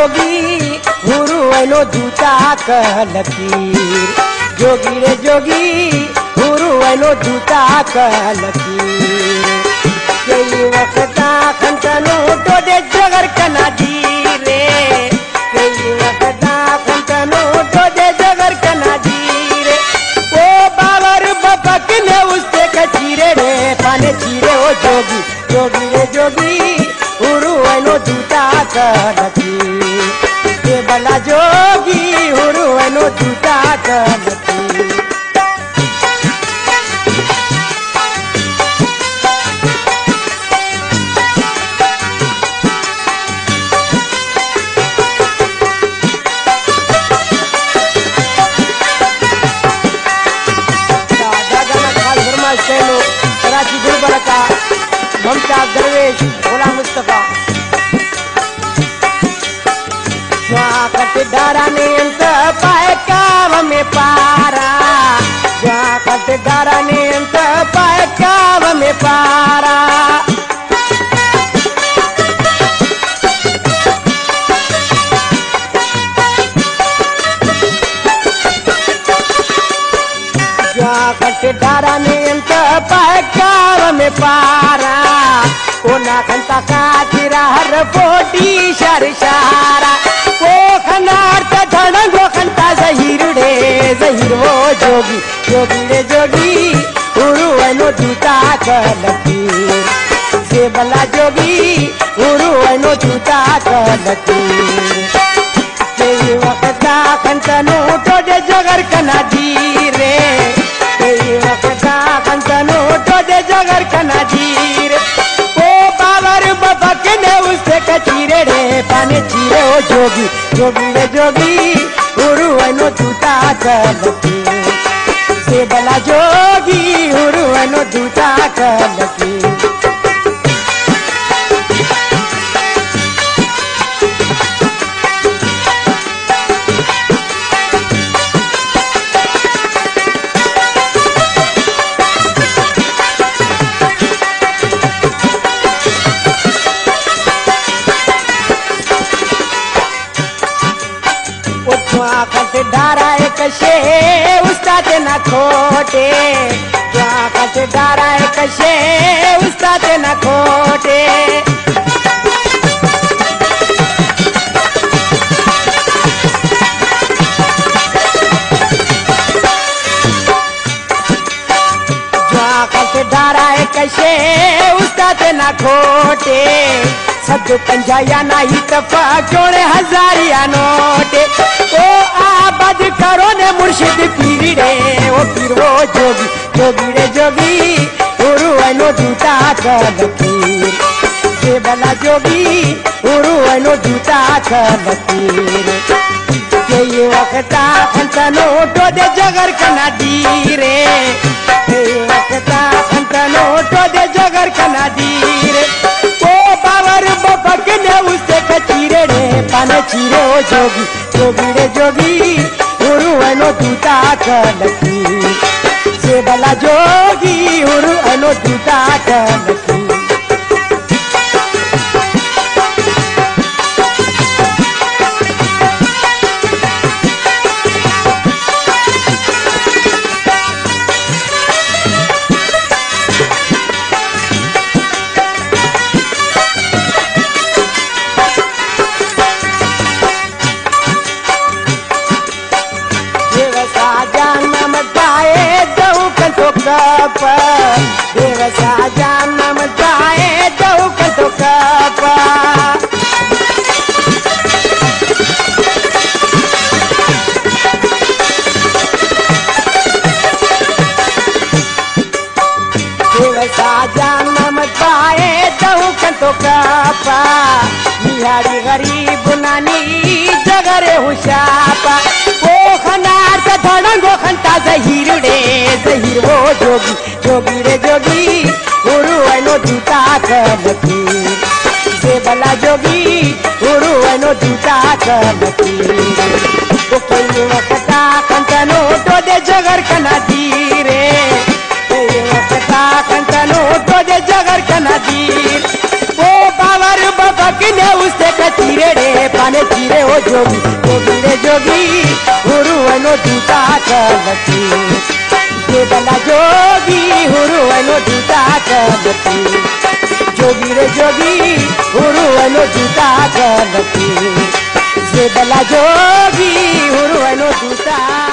जोगी हुरुवनो दूता लकीर जोगी रे जोगी हुरुवनो दूता लकीर कई वक्ता खंतनो तो दे जगर कना दी रे कई वक्ता खंतनो तो दे जगर कना दी रे ओ बावर बपक ने उससे कचीरे रे पाने चीरे ओ जोगी जोगी रे जोगी हुरुवनो दूता लकीर ये बला जोगी हुरुवनो दूता लकीर कराची गुलबर्गा का ममता दरवेश गुलाम मुस्तफा कट डारा ने अंत पाए काव में पारा कट डारा ने अंत पाए काव में पारा कट डारा ने अंत पाए काव में पारा ओना खंता कातिरा हर फोटी शरशारा ओ खनार का धड़ंगो खंता जहीरुड़े जहीर वो जोगी जोगी रे जोगी हुरुवनो दूता लकीर से बला जोगी हुरुवनो दूता लकीर कई वक्ता खंतनो तो दे जगर कना दी रे कई वक्ता खंतनो तो दे जगर कना दी रे ओ बाबर बबक ने उससे कचीरे रे पाने चीरे ओ जोगी जोगी रे जोगी हुरुवनो दूता लकीर से बला जोगी हुरुवनो दूता लकीर कट डारा एक शे उस्ताद न खोटे कट डारा एक शे उस्ताद न खोटे कट डारा एक शे उस्ताद न खोटे सद पंजाया नहीं तफा जोड़े हजारिया नोटे ओ आबाद करो ने मुर्शिद पीर रे ओ पीर वो जोगी जोगी रे जोगी हुरुवनो दूता लकीर से बला जोगी हुरुवनो दूता लकीर कई वक्ता खंतनो तो दे जगर कना दी रे कई वक्ता खंतनो तो दे जगर कना दी रे बावर बपक ने उससे कचीरे रे पाने चीरे ओ जोगी जोगी रे जोगी हुरुवनो दूता लकीर से बला जोगी हुरुवनो दूता लकीर देवसा जानम जाए दऊ कंतो कपा देवसा जानम जाए दऊ कंतो कपा निहारी गरीब नानी जगरे हुशापा ओ खनार का धड़ंगो खंता जहीर रे जहीर वो जोगी जोगी रे जोगी हुरुवनो दूता लकीर से बला जोगी हुरुवनो दूता लकीर ओ कई वक्ता खंतनो तो दे जगर कना दी रे कई वक्ता खंतनो तो दे जगर कना दी ओ बावर बबक ने उससे पाने चीरे रे पाने चीरे ओ जोगी जोगी रे जोगी हुरुवनो दूता कलती जे बला जोगी हुरुवनो दूता कलती जोगी रे जोगी हुरुवनो दूता कलती जे बला जोगी हुरुवनो दूता